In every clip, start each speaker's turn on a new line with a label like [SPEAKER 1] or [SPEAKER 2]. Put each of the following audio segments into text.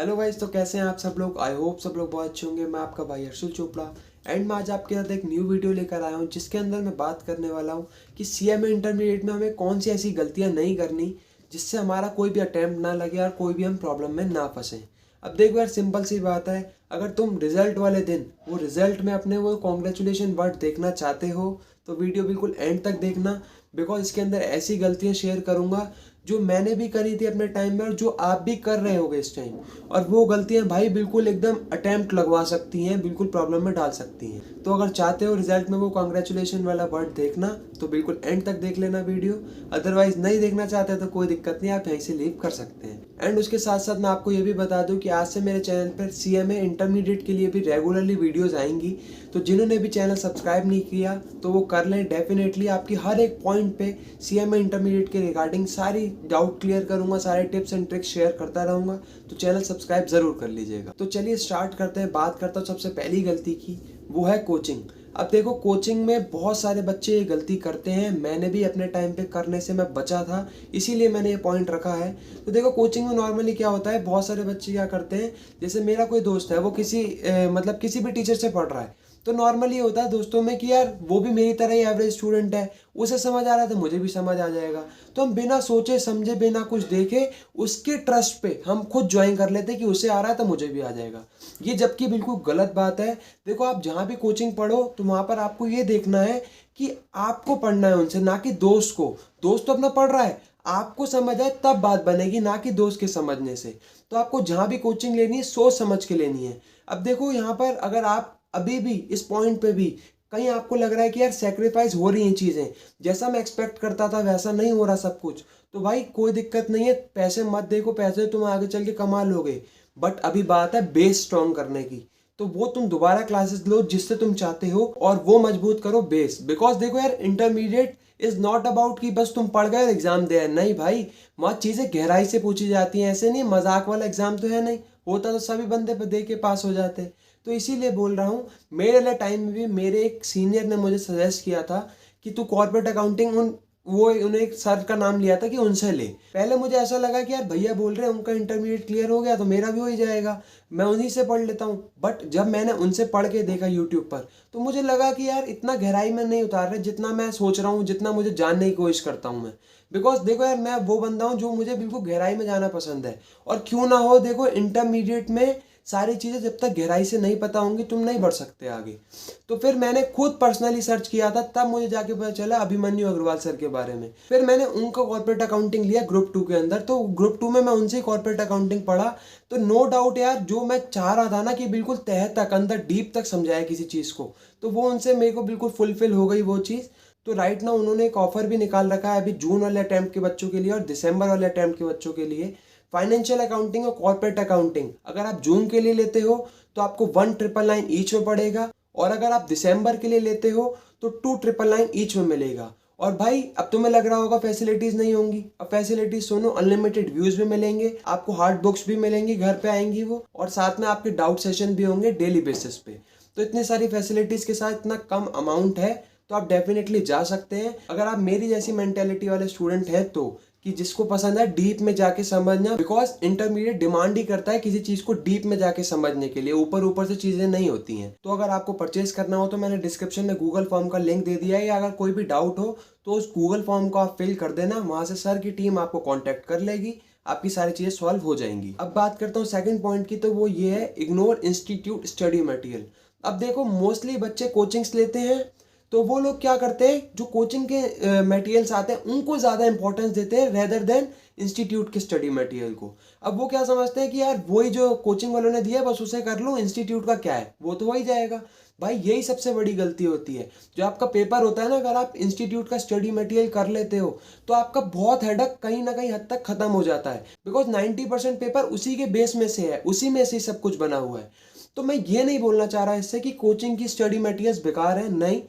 [SPEAKER 1] Hello guys, तो कैसे हैं आप सब लोग। आई होप सब लोग बहुत अच्छे होंगे। मैं आपका भाई हर्षुल चोपड़ा एंड मैं आज आपके साथ एक न्यू वीडियो लेकर आया हूं जिसके अंदर मैं बात करने वाला हूं कि सीएमए इंटरमीडिएट में हमें कौन सी ऐसी गलतियां नहीं करनी जिससे हमारा कोई भी अटैम्प्ट ना लगे और कोई भी हम प्रॉब्लम में ना फंसे। अब देखो यार, सिंपल सी बात है, अगर तुम रिजल्ट वाले दिन वो रिजल्ट में अपने वो कॉन्ग्रेचुलेशन वर्ड देखना चाहते हो तो वीडियो बिल्कुल एंड तक देखना। बिकॉज इसके अंदर ऐसी गलतियां शेयर करूंगा जो मैंने भी करी थी अपने टाइम में और जो आप भी कर रहे होगे इस टाइम। और वो गलतियां भाई बिल्कुल एकदम अटेम्प्ट लगवा सकती हैं, बिल्कुल प्रॉब्लम में डाल सकती हैं। तो अगर चाहते हो रिजल्ट में वो कॉन्ग्रेचुलेशन वाला वर्ड देखना तो बिल्कुल एंड तक देख लेना वीडियो। अदरवाइज नहीं देखना चाहते तो कोई दिक्कत नहीं, आप यहीं से लीव कर सकते हैं। एंड उसके साथ साथ मैं आपको ये भी बता दूं कि आज से मेरे चैनल पर सीएमए इंटरमीडिएट के लिए भी रेगुलरली वीडियोज आएंगी। तो जिन्होंने भी चैनल सब्सक्राइब नहीं किया तो वो कर लें। डेफिनेटली आपकी हर एक पॉइंट पे सीएमए इंटरमीडिएट के रिगार्डिंग सारी डाउट क्लियर करूंगा, सारे टिप्स एंड ट्रिक्स शेयर करता रहूंगा। तो चैनल सब्सक्राइब जरूर कर लीजिएगा। तो चलिए स्टार्ट करते हैं। बात करता हूँ सबसे पहली गलती की, वो है कोचिंग। अब देखो, कोचिंग में बहुत सारे बच्चे ये गलती करते हैं। मैंने भी अपने टाइम पे करने से मैं बचा था, इसीलिए मैंने ये पॉइंट रखा है। तो देखो, कोचिंग में नॉर्मली क्या होता है, बहुत सारे बच्चे क्या करते हैं, जैसे मेरा कोई दोस्त है वो किसी भी टीचर से पढ़ रहा है। तो नॉर्मली ये होता है दोस्तों में कि यार वो भी मेरी तरह ही एवरेज स्टूडेंट है, उसे समझ आ रहा है तो मुझे भी समझ आ जाएगा। तो हम बिना सोचे समझे, बिना कुछ देखे, उसके ट्रस्ट पे हम खुद ज्वाइन कर लेते हैं कि उसे आ रहा है तो मुझे भी आ जाएगा। ये जबकि बिल्कुल गलत बात है। देखो, आप जहाँ भी कोचिंग पढ़ो तो वहाँ पर आपको ये देखना है कि आपको पढ़ना है उनसे, ना कि दोस्त को। दोस्त तो अपना पढ़ रहा है, आपको समझ आए तब बात बनेगी, ना कि दोस्त के समझने से। तो आपको जहाँ भी कोचिंग लेनी है सोच समझ के लेनी है। अब देखो, यहाँ पर अगर आप अभी भी इस पॉइंट पे भी कहीं आपको लग रहा है कि यार सेक्रीफाइस हो रही हैं चीज़ें, जैसा मैं एक्सपेक्ट करता था वैसा नहीं हो रहा सब कुछ, तो भाई कोई दिक्कत नहीं है। पैसे मत देखो, पैसे तुम आगे चल के कमा लोगे। बट अभी बात है बेस स्ट्रॉन्ग करने की। तो वो तुम दोबारा क्लासेस लो जिससे तुम चाहते हो और वो मजबूत करो बेस। बिकॉज देखो यार, इंटरमीडिएट इज नॉट अबाउट कि बस तुम पढ़ गए और एग्जाम दे। नहीं भाई, वहाँ चीज़ें गहराई से पूछी जाती हैं। ऐसे नहीं मजाक वाला एग्जाम तो है नहीं, होता तो सभी बंदे दे के पास हो जाते। तो इसीलिए बोल रहा हूँ, मेरे लिए टाइम में भी मेरे एक सीनियर ने मुझे सजेस्ट किया था कि तू कॉर्पोरेट अकाउंटिंग उन्हें एक सर का नाम लिया था कि उनसे ले। पहले मुझे ऐसा लगा कि यार भैया बोल रहे हैं उनका इंटरमीडिएट क्लियर हो गया तो मेरा भी हो ही जाएगा, मैं उन्हीं से पढ़ लेता हूँ। बट जब मैंने उनसे पढ़ के देखा यूट्यूब पर तो मुझे लगा कि यार इतना गहराई में नहीं उतार रहे जितना मैं सोच रहा हूँ, जितना मुझे जानने की कोशिश करता हूँ मैं। बिकॉज देखो यार, मैं वो बंदा हूँ जो मुझे बिल्कुल गहराई में जाना पसंद है। और क्यों ना हो, देखो इंटरमीडिएट में सारी चीज़ें जब तक गहराई से नहीं पता होंगी तुम नहीं बढ़ सकते आगे। तो फिर मैंने खुद पर्सनली सर्च किया था, तब मुझे जाके पता चला अभिमन्यु अग्रवाल सर के बारे में। फिर मैंने उनका कॉर्पोरेट अकाउंटिंग लिया ग्रुप 2 के अंदर। तो ग्रुप 2 में मैं उनसे कॉर्पोरेट अकाउंटिंग पढ़ा। तो नो डाउट यार, जो मैं चाह रहा था ना कि बिल्कुल तह तक अंदर डीप तक समझाया किसी चीज़ को, तो वो उनसे मेरे को बिल्कुल फुलफिल हो गई वो चीज़। तो राइट ना उन्होंने एक ऑफर भी निकाल रखा है अभी जून वाले अटेम्प्ट के बच्चों के लिए और दिसंबर वाले अटेम्प्ट के बच्चों के लिए। फाइनेंशियल अकाउंटिंग और कॉर्पोरेट अकाउंटिंग अगर आप जून के लिए लेते हो तो आपको 1999 ईच में पड़ेगा, और अगर आप दिसंबर के लिए लेते हो तो 2999 ईच में मिलेगा। और भाई अब तुम्हें लग रहा होगा फैसिलिटीज नहीं होंगी, अब फैसिलिटीज सुनो, अनलिमिटेड व्यूज भी मिलेंगे आपको, हार्ड बुक्स भी मिलेंगी, घर पे आएंगी वो, और साथ में आपके डाउट सेशन भी होंगे डेली बेसिस पे। तो इतनी सारी फैसिलिटीज के साथ इतना कम अमाउंट है तो आप डेफिनेटली जा सकते हैं। अगर आप मेरी जैसी मेंटेलिटी वाले स्टूडेंट हैं तो, कि जिसको पसंद है डीप में जाके समझना। बिकॉज इंटरमीडिएट डिमांड ही करता है किसी चीज को डीप में जाके समझने के लिए, ऊपर ऊपर से चीजें नहीं होती हैं। तो अगर आपको परचेज करना हो तो मैंने डिस्क्रिप्शन में गूगल फॉर्म का लिंक दे दिया है, या अगर कोई भी डाउट हो तो उस गूगल फॉर्म को आप फिल कर देना, वहां से सर की टीम आपको कॉन्टेक्ट कर लेगी, आपकी सारी चीजें सॉल्व हो जाएंगी। अब बात करता हूँ सेकंड पॉइंट की, तो वो ये है इग्नोर इंस्टीट्यूट स्टडी मटेरियल। अब देखो, मोस्टली बच्चे कोचिंग्स लेते हैं तो वो लोग क्या करते हैं, जो कोचिंग के मटेरियल्स आते हैं उनको ज़्यादा इंपॉर्टेंस देते हैं रेदर देन इंस्टीट्यूट के स्टडी मटेरियल को। अब वो क्या समझते हैं कि यार वही जो कोचिंग वालों ने दिया है बस उसे कर लो, इंस्टीट्यूट का क्या है, वो तो वही जाएगा। भाई यही सबसे बड़ी गलती होती है। जो आपका पेपर होता है ना, अगर आप इंस्टीट्यूट का स्टडी मटेरियल कर लेते हो तो आपका बहुत हेडक कहीं ना कहीं हद तक खत्म हो जाता है। बिकॉज 90% पेपर उसी के बेस में से है, उसी में से सब कुछ बना हुआ है। तो मैं ये नहीं बोलना चाह रहा इससे कि कोचिंग की स्टडी मटेरियल्स बेकार है, नहीं,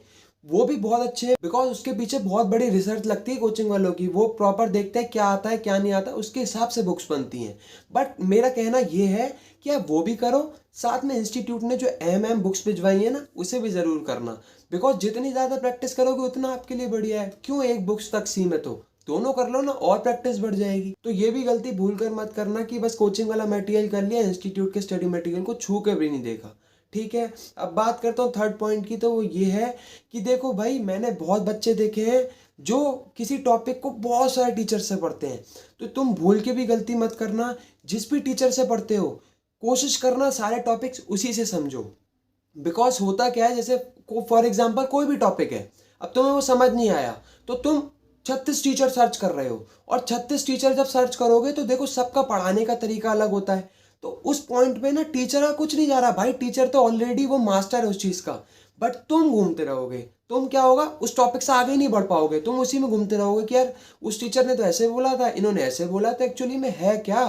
[SPEAKER 1] वो भी बहुत अच्छे हैं। बिकॉज उसके पीछे बहुत बड़ी रिसर्च लगती है कोचिंग वालों की, वो प्रॉपर देखते हैं क्या आता है क्या नहीं आता, उसके हिसाब से बुक्स बनती हैं। बट मेरा कहना ये है कि आप वो भी करो, साथ में इंस्टीट्यूट ने जो अहम बुक्स भिजवाई है ना उसे भी ज़रूर करना। बिकॉज जितनी ज़्यादा प्रैक्टिस करोगे उतना आपके लिए बढ़िया है। क्यों एक बुक्स तक सीमित हो, दोनों कर लो ना, और प्रैक्टिस बढ़ जाएगी। तो ये भी गलती भूल कर मत करना कि बस कोचिंग वाला मटेरियल कर लिया, इंस्टीट्यूट के स्टडी मटेरियल को छू के भी नहीं देखा। ठीक है, अब बात करता हूँ थर्ड पॉइंट की। तो वो ये है कि देखो भाई, मैंने बहुत बच्चे देखे हैं जो किसी टॉपिक को बहुत सारे टीचर से पढ़ते हैं, तो तुम भूल के भी गलती मत करना। जिस भी टीचर से पढ़ते हो, कोशिश करना सारे टॉपिक्स उसी से समझो। बिकॉज होता क्या है, जैसे फॉर एग्जाम्पल कोई भी टॉपिक है, अब तुम्हें वो समझ नहीं आया तो तुम 36 टीचर सर्च कर रहे हो, और 36 टीचर जब सर्च करोगे तो देखो सबका पढ़ाने का तरीका अलग होता है। तो उस पॉइंट पे ना टीचर का कुछ नहीं जा रहा भाई, टीचर तो ऑलरेडी वो मास्टर है उस चीज़ का, बट तुम घूमते रहोगे। तुम क्या होगा, उस टॉपिक से आगे नहीं बढ़ पाओगे, तुम उसी में घूमते रहोगे कि यार उस टीचर ने तो ऐसे बोला था, इन्होंने ऐसे बोला था, एक्चुअली में है क्या।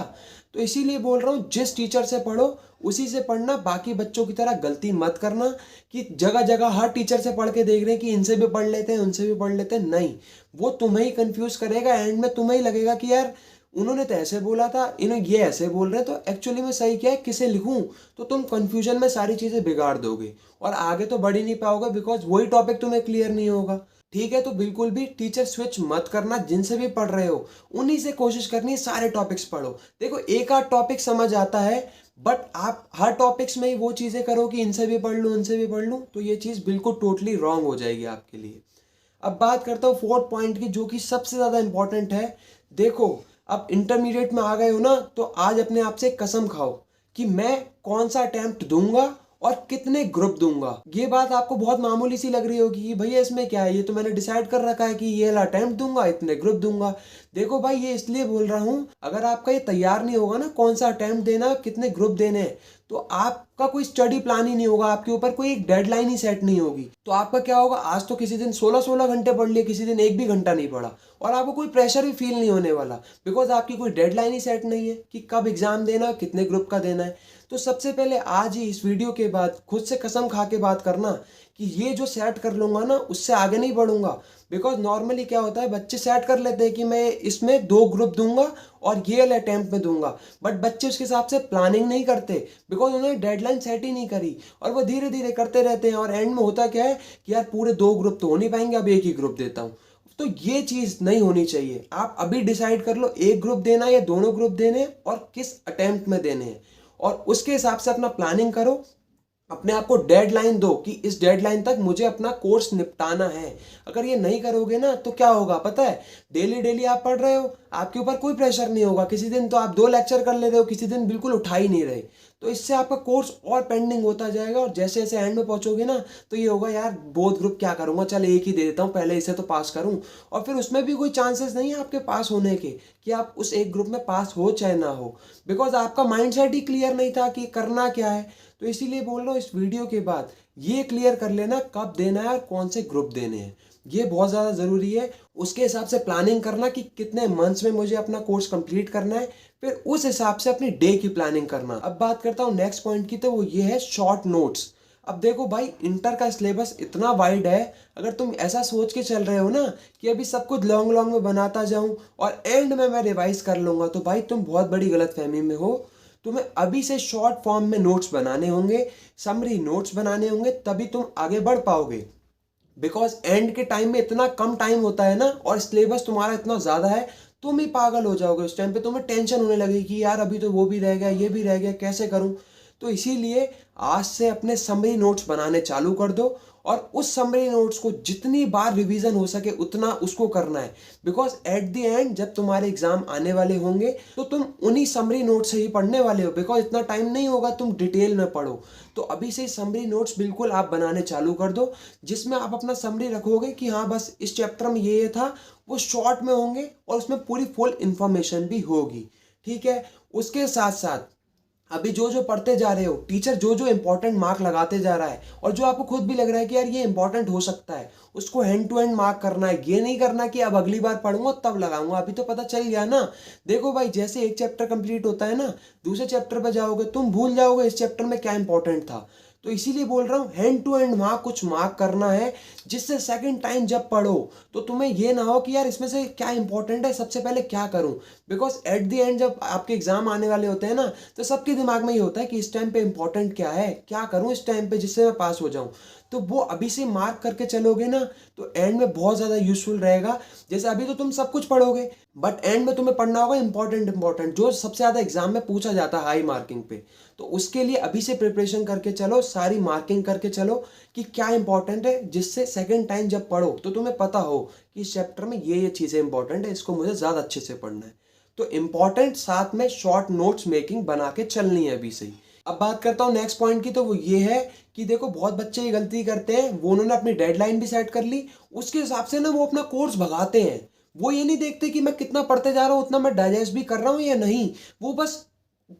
[SPEAKER 1] तो इसीलिए बोल रहा हूँ, जिस टीचर से पढ़ो उसी से पढ़ना, बाकी बच्चों की तरह गलती मत करना कि जगह जगह हर टीचर से पढ़ के देख रहे हैं कि इनसे भी पढ़ लेते हैं, उनसे भी पढ़ लेते हैं। नहीं, वो तुम्हें ही कंफ्यूज करेगा, एंड में तुम्हें ही लगेगा कि यार उन्होंने तो ऐसे बोला था, इन्हें ये ऐसे बोल रहे हैं, तो एक्चुअली में सही क्या है, किसे लिखूं। तो तुम कंफ्यूजन में सारी चीज़ें बिगाड़ दोगे और आगे तो बढ़ ही नहीं पाओगे, बिकॉज वही टॉपिक तुम्हें क्लियर नहीं होगा। ठीक है, तो बिल्कुल भी टीचर स्विच मत करना, जिनसे भी पढ़ रहे हो उन्हीं से कोशिश करनी है सारे टॉपिक्स पढ़ो। देखो एक आध टॉपिक समझ आता है, बट आप हर टॉपिक्स में ही वो चीज़ें करो कि इनसे भी पढ़ लूँ, उनसे भी पढ़ लूँ, तो ये चीज़ बिल्कुल टोटली रॉन्ग हो जाएगी आपके लिए। अब बात करता हूँ फोर्थ पॉइंट की, जो कि सबसे ज़्यादा इंपॉर्टेंट है। देखो, अब इंटरमीडिएट में आ गए हो ना, तो आज अपने आप से कसम खाओ कि मैं कौन सा अटेम्प्ट दूंगा और कितने ग्रुप दूंगा। ये बात आपको बहुत मामूली सी लग रही होगी कि भैया इसमें क्या है, ये तो मैंने डिसाइड कर रखा है कि ये वाला अटेम्प्ट दूंगा, इतने ग्रुप दूंगा। देखो भाई, ये इसलिए बोल रहा हूँ, अगर आपका ये तैयार नहीं होगा ना कौन सा अटेम्प्ट देना, कितने ग्रुप देने हैं, तो आपका कोई स्टडी प्लान ही नहीं होगा, आपके ऊपर कोई एक डेडलाइन ही सेट नहीं होगी। तो आपका क्या होगा, आज तो किसी दिन 16-16 घंटे पढ़ लिए, किसी दिन एक भी घंटा नहीं पढ़ा, और आपको कोई प्रेशर भी फील नहीं होने वाला, बिकॉज आपकी कोई डेडलाइन ही सेट नहीं है कि कब एग्जाम देना, कितने ग्रुप का देना है। तो सबसे पहले आज ही इस वीडियो के बाद खुद से कसम खा के बात करना कि ये जो सेट कर लूंगा ना, उससे आगे नहीं बढ़ूंगा। बिकॉज नॉर्मली क्या होता है, बच्चे सेट कर लेते हैं कि मैं इसमें 2 ग्रुप दूंगा और ये वाले अटेम्प्ट में दूंगा, बट बच्चे उसके हिसाब से प्लानिंग नहीं करते, बिकॉज उन्होंने डेडलाइन सेट ही नहीं करी, और वो धीरे धीरे करते रहते हैं, और एंड में होता क्या है कि यार पूरे 2 ग्रुप तो हो नहीं पाएंगे, अब एक ही ग्रुप देता हूँ। तो ये चीज़ नहीं होनी चाहिए। आप अभी डिसाइड कर लो, एक ग्रुप देना है या दोनों ग्रुप देने हैं, और किस अटेम्प्ट में देने हैं, और उसके हिसाब से अपना प्लानिंग करो। अपने आप को डेडलाइन दो कि इस डेडलाइन तक मुझे अपना कोर्स निपटाना है। अगर ये नहीं करोगे ना, तो क्या होगा पता है, डेली डेली आप पढ़ रहे हो, आपके ऊपर कोई प्रेशर नहीं होगा, किसी दिन तो आप 2 लेक्चर कर ले रहे हो, किसी दिन बिल्कुल उठा ही नहीं रहे, तो इससे आपका कोर्स और पेंडिंग होता जाएगा, और जैसे जैसे एंड में पहुंचोगे ना, तो ये होगा यार बोथ ग्रुप क्या करूंगा, चल एक ही दे देता हूँ, पहले इसे तो पास करूँ, और फिर उसमें भी कोई चांसेस नहीं है आपके पास होने के, कि आप उस एक ग्रुप में पास हो चाहे ना हो, बिकॉज आपका माइंडसेट ही क्लियर नहीं था कि करना क्या है। तो इसीलिए बोल रहा हूँ, इस वीडियो के बाद ये क्लियर कर लेना कब देना है और कौन से ग्रुप देने हैं, ये बहुत ज़्यादा ज़रूरी है। उसके हिसाब से प्लानिंग करना कि कितने मंथ्स में मुझे अपना कोर्स कंप्लीट करना है, फिर उस हिसाब से अपनी डे की प्लानिंग करना। अब बात करता हूँ नेक्स्ट पॉइंट की, तो वो ये है शॉर्ट नोट्स। अब देखो भाई, इंटर का सिलेबस इतना वाइड है, अगर तुम ऐसा सोच के चल रहे हो ना कि अभी सब कुछ लॉन्ग लॉन्ग में बनाता जाऊं और एंड में मैं रिवाइज कर लूंगा, तो भाई तुम बहुत बड़ी गलतफहमी में हो। तुम्हें अभी से शॉर्ट फॉर्म में नोट्स बनाने होंगे, समरी नोट्स बनाने होंगे, तभी तुम आगे बढ़ पाओगे। बिकॉज एंड के टाइम में इतना कम टाइम होता है ना, और सिलेबस तुम्हारा इतना ज़्यादा है, तुम ही पागल हो जाओगे उस टाइम पे, तुम्हें टेंशन होने लगेगी कि यार अभी तो वो भी रह गया, ये भी रह गया, कैसे करूं। तो इसीलिए आज से अपने समरी नोट्स बनाने चालू कर दो, और उस समरी नोट्स को जितनी बार रिवीजन हो सके उतना उसको करना है, बिकॉज एट द एंड जब तुम्हारे एग्जाम आने वाले होंगे तो तुम उन्हीं समरी नोट्स से ही पढ़ने वाले हो, बिकॉज इतना टाइम नहीं होगा तुम डिटेल में पढ़ो। तो अभी से समरी नोट्स बिल्कुल आप बनाने चालू कर दो, जिसमें आप अपना समरी रखोगे कि हाँ बस इस चैप्टर में ये था, वो शॉर्ट में होंगे और उसमें पूरी फुल इंफॉर्मेशन भी होगी। ठीक है, उसके साथ साथ अभी जो जो पढ़ते जा रहे हो, टीचर जो जो इंपॉर्टेंट मार्क लगाते जा रहा है, और जो आपको खुद भी लग रहा है कि यार ये इंपॉर्टेंट हो सकता है, उसको हैंड टू हैंड मार्क करना है। ये नहीं करना कि अब अगली बार पढ़ूंगा तब लगाऊंगा, अभी तो पता चल गया ना। देखो भाई, जैसे एक चैप्टर कंप्लीट होता है ना, दूसरे चैप्टर पर जाओगे तुम भूल जाओगे इस चैप्टर में क्या इंपॉर्टेंट था। तो इसीलिए बोल रहा हूँ, हैंड टू हैंड वहाँ कुछ मार्क करना है, जिससे सेकंड टाइम जब पढ़ो तो तुम्हें ये ना हो कि यार इसमें से क्या इंपॉर्टेंट है, सबसे पहले क्या करूँ। बिकॉज एट द एंड जब आपके एग्जाम आने वाले होते हैं ना, तो सबके दिमाग में ये होता है कि इस टाइम पे इंपॉर्टेंट क्या है, क्या करूँ इस टाइम पे जिससे मैं पास हो जाऊँ। तो वो अभी से मार्क करके चलोगे ना तो एंड में बहुत ज़्यादा यूजफुल रहेगा। जैसे अभी तो तुम सब कुछ पढ़ोगे बट एंड में तुम्हें पढ़ना होगा इंपॉर्टेंट जो सबसे ज़्यादा एग्जाम में पूछा जाता है हाई मार्किंग पे। तो उसके लिए अभी से प्रिपरेशन करके चलो, सारी मार्किंग करके चलो कि क्या इंपॉर्टेंट है, जिससे सेकंड टाइम जब पढ़ो तो तुम्हें पता हो कि इस चैप्टर में ये चीज़ें इंपॉर्टेंट है, इसको मुझे ज़्यादा अच्छे से पढ़ना है। तो इंपॉर्टेंट साथ में शॉर्ट नोट्स मेकिंग बना के चलनी है अभी से ही। अब बात करता हूँ नेक्स्ट पॉइंट की, तो वो ये है कि देखो बहुत बच्चे ये गलती करते हैं, वो उन्होंने अपनी डेडलाइन भी सेट कर ली, उसके हिसाब से ना वो अपना कोर्स भगाते हैं। वो ये नहीं देखते कि मैं कितना पढ़ते जा रहा हूँ, उतना मैं डाइजेस्ट भी कर रहा हूँ या नहीं। वो बस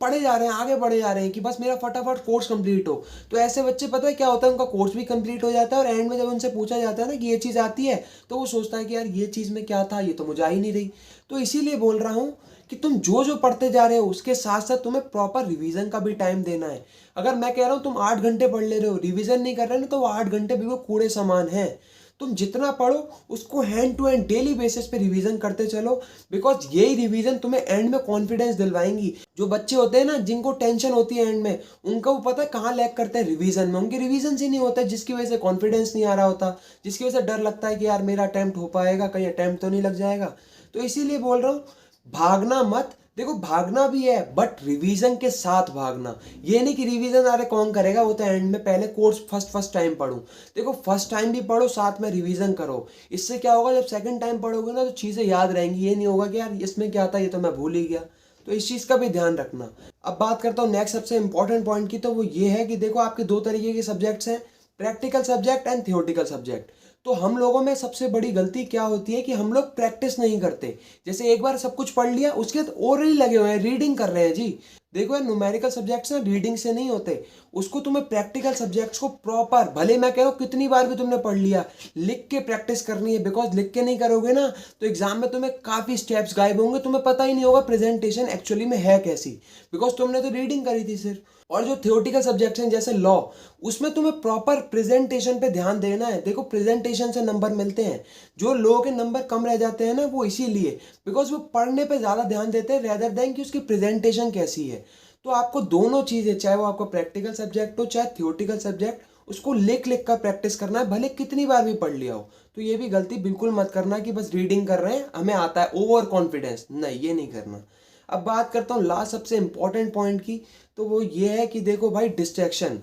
[SPEAKER 1] पढ़े जा रहे हैं, आगे बढ़े जा रहे हैं कि बस मेरा फटाफट कोर्स कंप्लीट हो। तो ऐसे बच्चे पता है क्या होता है, उनका कोर्स भी कंप्लीट हो जाता है और एंड में जब उनसे पूछा जाता है ना कि ये चीज़ आती है, तो वो सोचता है कि यार ये चीज़ में क्या था, ये तो मुझे आ ही नहीं रही। तो इसीलिए बोल रहा हूँ कि तुम जो जो पढ़ते जा रहे हो उसके साथ साथ तुम्हें प्रॉपर रिवीजन का भी टाइम देना है। अगर मैं कह रहा हूँ तुम 8 घंटे पढ़ ले रहे हो, रिवीजन नहीं कर रहे ना, तो वो 8 घंटे बिल्कुल कूड़े समान है। तुम जितना पढ़ो उसको hand to hand daily basis पे रिवीजन करते चलो, बिकॉज यही रिवीजन तुम्हें एंड में कॉन्फिडेंस दिलवाएंगी। जो बच्चे होते हैं ना जिनको टेंशन होती है एंड में, उनका वो पता है कहाँ लैग करते हैं, रिवीजन में। उनके रिवीजन ही नहीं होता, जिसकी वजह से कॉन्फिडेंस नहीं आ रहा होता, जिसकी वजह से डर लगता है कि यार मेरा अटेम्प्ट हो पाएगा, कहीं अटेम्प्ट तो नहीं लग जाएगा। तो इसीलिए बोल रहा हूँ भागना मत। देखो भागना भी है बट रिवीजन के साथ भागना। ये नहीं कि रिवीजन अरे कौन करेगा, वो तो एंड में पहले कोर्स फर्स्ट टाइम पढ़ूं। देखो फर्स्ट टाइम भी पढ़ो, साथ में रिवीजन करो। इससे क्या होगा, जब सेकंड टाइम पढ़ोगे ना तो चीज़ें याद रहेंगी। ये नहीं होगा कि यार इसमें क्या था, ये तो मैं भूल ही गया। तो इस चीज़ का भी ध्यान रखना। अब बात करता हूँ नेक्स्ट सबसे इंपॉर्टेंट पॉइंट की, तो वो ये है कि देखो आपके दो तरीके के सब्जेक्ट्स हैं, practical subject and theoretical subject. तो हम लोगों में सबसे बड़ी गलती क्या होती है कि हम लोग प्रैक्टिस नहीं करते। जैसे एक बार सब कुछ पढ़ लिया, उसके बाद ओरली लगे हुए हैं, रीडिंग कर रहे हैं जी। देखो यार न्यूमेरिकल सब्जेक्ट्स ना रीडिंग से नहीं होते, उसको तुम्हें प्रैक्टिकल सब्जेक्ट्स को प्रॉपर, भले मैं कह रहा हूँ कितनी बार भी तुमने पढ़ लिया, लिख के प्रैक्टिस करनी है। बिकॉज लिख के नहीं करोगे ना तो एग्जाम में तुम्हें काफ़ी स्टेप्स गायब होंगे, तुम्हें पता ही नहीं होगा प्रेजेंटेशन एक्चुअली में है कैसी, बिकॉज तुमने तो रीडिंग करी थी सिर्फ। और जो थियोरटिकल सब्जेक्ट्स हैं जैसे लॉ, उसमें तुम्हें प्रॉपर प्रेजेंटेशन पे ध्यान देना है। देखो प्रेजेंटेशन से नंबर मिलते हैं, जो लोगों के नंबर कम रह जाते हैं ना वो इसीलिए बिकॉज वो पढ़ने पे ज़्यादा ध्यान देते हैं रेदर देन कि उसकी प्रेजेंटेशन कैसी है। तो आपको दोनों चीज़ें, चाहे वो आपका प्रैक्टिकल सब्जेक्ट हो चाहे थियोरटिकल सब्जेक्ट, उसको लिख लिख कर प्रैक्टिस करना है, भले कितनी बार भी पढ़ लिया हो। तो ये भी गलती बिल्कुल मत करना कि बस रीडिंग कर रहे हैं हमें आता है, ओवर कॉन्फिडेंस, नहीं ये नहीं करना। अब बात करता हूँ लास्ट सबसे इंपॉर्टेंट पॉइंट की, तो वो ये है कि देखो भाई डिस्ट्रैक्शन।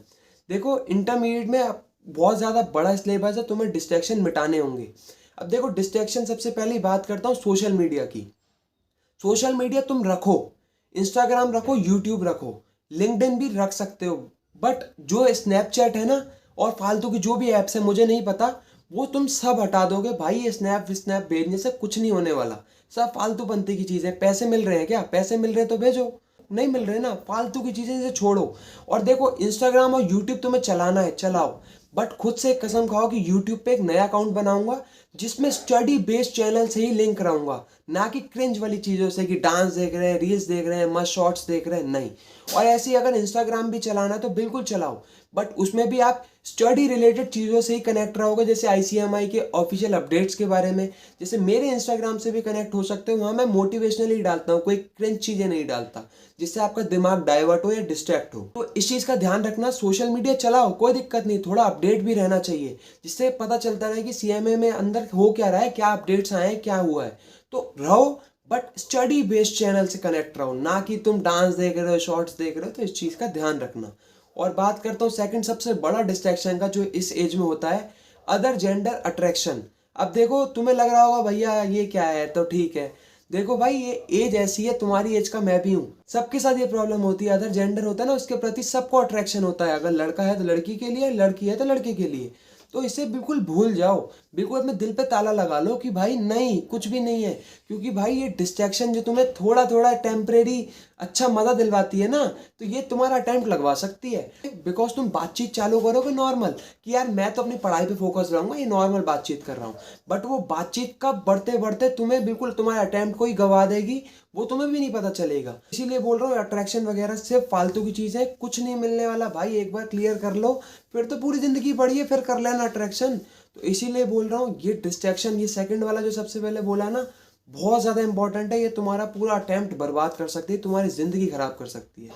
[SPEAKER 1] देखो इंटरमीडिएट में बहुत ज़्यादा बड़ा सिलेबस है, तुम्हें डिस्ट्रैक्शन मिटाने होंगे। अब देखो डिस्ट्रैक्शन, सबसे पहले बात करता हूँ सोशल मीडिया की। सोशल मीडिया तुम रखो, इंस्टाग्राम रखो, यूट्यूब रखो, लिंक्डइन भी रख सकते हो, बट जो स्नैपचैट है ना और फालतू की जो भी ऐप्स है मुझे नहीं पता, वो तुम सब हटा दोगे भाई। ये स्नैप भेजने से कुछ नहीं होने वाला, सब फालतू बनती की चीज़ें। पैसे मिल रहे हैं क्या, पैसे मिल रहे हैं तो भेजो, नहीं मिल रहे ना फालतू की चीज़ें से छोड़ो। और देखो इंस्टाग्राम और यूट्यूब तुम्हें चलाना है चलाओ, बट खुद से कसम खाओ कि यूट्यूब पे एक नया अकाउंट बनाऊंगा जिसमें स्टडी बेस्ड चैनल से ही लिंक कराऊंगा, ना कि क्रिंज वाली चीज़ों से कि डांस देख रहे हैं, रील्स देख रहे हैं, मस्त शॉर्ट्स देख रहे हैं, नहीं। और ऐसे ही अगर इंस्टाग्राम भी चलाना है तो बिल्कुल चलाओ, बट उसमें भी आप स्टडी रिलेटेड चीज़ों से ही कनेक्ट रहोगे। जैसे ICMI के ऑफिशियल अपडेट्स के बारे में, जैसे मेरे इंस्टाग्राम से भी कनेक्ट हो सकते हो, वहाँ मैं मोटिवेशनल ही डालता हूँ, कोई क्रिंज चीज़ें नहीं डालता जिससे आपका दिमाग डाइवर्ट हो या डिस्ट्रैक्ट हो। तो इस चीज़ का ध्यान रखना। सोशल मीडिया चलाओ, कोई दिक्कत नहीं, थोड़ा अपडेट भी रहना चाहिए, जिससे पता चलता रहे कि CMA में अंदर हो क्या रहा है, क्या अपडेट्स आए हैं, क्या हुआ है। तो रहो बट स्टडी बेस्ड चैनल से कनेक्ट रहो, ना कि तुम डांस देख रहे हो, शॉर्ट्स देख रहे हो। तो इस चीज़ का ध्यान रखना। और बात करता हूँ सेकंड सबसे बड़ा डिस्ट्रैक्शन का जो इस एज में होता है, अदर जेंडर अट्रैक्शन। अब देखो तुम्हें लग रहा होगा भैया ये क्या है, तो ठीक है, देखो भाई ये एज ऐसी है, तुम्हारी एज का मैं भी हूँ, सबके साथ ये प्रॉब्लम होती है। अदर जेंडर होता है ना, उसके प्रति सबको अट्रैक्शन होता है। अगर लड़का है तो लड़की के लिए, लड़की है तो लड़के के लिए। तो इसे बिल्कुल भूल जाओ, बिल्कुल अपने दिल पे ताला लगा लो कि भाई नहीं, कुछ भी नहीं है। क्योंकि भाई ये डिस्ट्रैक्शन जो तुम्हें थोड़ा थोड़ा टेम्परेरी अच्छा मजा दिलवाती है ना, तो ये तुम्हारा अटेम्प्ट लगवा सकती है। बिकॉज तुम बातचीत चालू करोगे नॉर्मल कि यार मैं तो अपनी पढ़ाई पे फोकस रहूंगा, ये नॉर्मल बातचीत कर रहा हूँ, बट वो बातचीत का बढ़ते बढ़ते तुम्हें बिल्कुल तुम्हारे अटेम्प्ट को ही गवा देगी, वो तुम्हें भी नहीं पता चलेगा। इसीलिए बोल रहा हूँ अट्रैक्शन वगैरह सिर्फ फालतू की चीज़ है, कुछ नहीं मिलने वाला भाई। एक बार क्लियर कर लो, फिर तो पूरी जिंदगी पढ़िए, फिर कर लेना अट्रैक्शन। तो इसीलिए बोल रहा हूँ ये डिस्ट्रैक्शन, ये सेकंड वाला जो सबसे पहले बोला ना, बहुत ज़्यादा इंपॉर्टेंट है। ये तुम्हारा पूरा अटेम्प्ट बर्बाद कर सकती है, तुम्हारी ज़िंदगी ख़राब कर सकती है।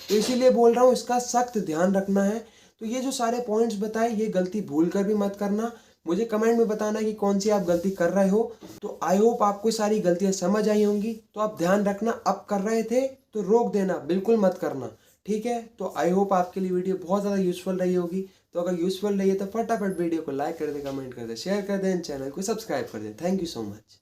[SPEAKER 1] तो इसीलिए बोल रहा हूँ इसका सख्त ध्यान रखना है। तो ये जो सारे पॉइंट्स बताए ये गलती भूल कर भी मत करना। मुझे कमेंट में बताना कि कौन सी आप गलती कर रहे हो। तो आई होप आपको सारी गलतियां समझ आई होंगी। तो आप ध्यान रखना, अब कर रहे थे तो रोक देना, बिल्कुल मत करना। ठीक है, तो आई होप आपके लिए वीडियो बहुत ज़्यादा यूजफुल रही होगी। तो अगर यूजफुल रही है तो फटाफट वीडियो को लाइक कर दे, कमेंट कर दे, शेयर कर दें, चैनल को सब्सक्राइब कर दें। Thank you so much.